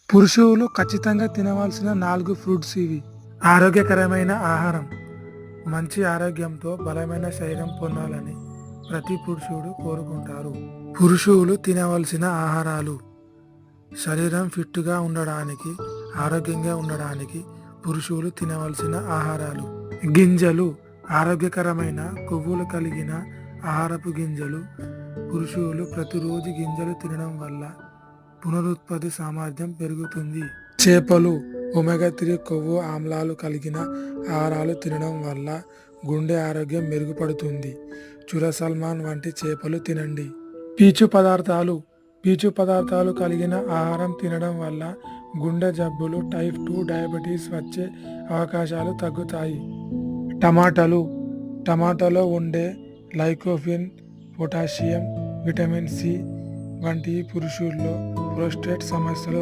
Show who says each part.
Speaker 1: పురుషులు ఖచ్చితంగా తినవలసిన 4 ఫ్రూట్స్ ఇవి. ఆరోగ్యకరమైన ఆహారం. మంచి ఆరోగ్యంతో బలమైన శరీరం పొందాలని ప్రతి పురుషుడు కోరుకుంటారు. పురుషులు తినవలసిన ఆహారాలు. శరీరం ఫిట్గా ఉండడానికి, ఆరోగ్యంగా ఉండడానికి పురుషులు తినవలసిన ఆహారాలు. గింజలు. ఆరోగ్యకరమైన కొవ్వులు కలిగిన ఆహారపు గింజలు. పురుషులు ప్రతిరోజు గింజలు తినడం వల్ల పునరుత్పత్తి సామర్థ్యం పెరుగుతుంది. చేపలు. ఒమేగా 3 కొవ్వు ఆమ్లాలు కలిగిన ఆహారాలు తినడం వల్ల గుండె ఆరోగ్యం మెరుగుపడుతుంది. చురసల్మాన్ వంటి చేపలు తినండి. పీచు పదార్థాలు. పీచు పదార్థాలు కలిగిన ఆహారం తినడం వల్ల గుండె జబ్బులు, టైప్ 2 డయాబెటీస్ వచ్చే అవకాశాలు తగ్గుతాయి. టమాటాలు. టమాటాలో ఉండే లైకోపిన్, పొటాషియం, విటమిన్ సి వంటి పురుషుల్లో ప్రోస్టేట్ సమస్యలు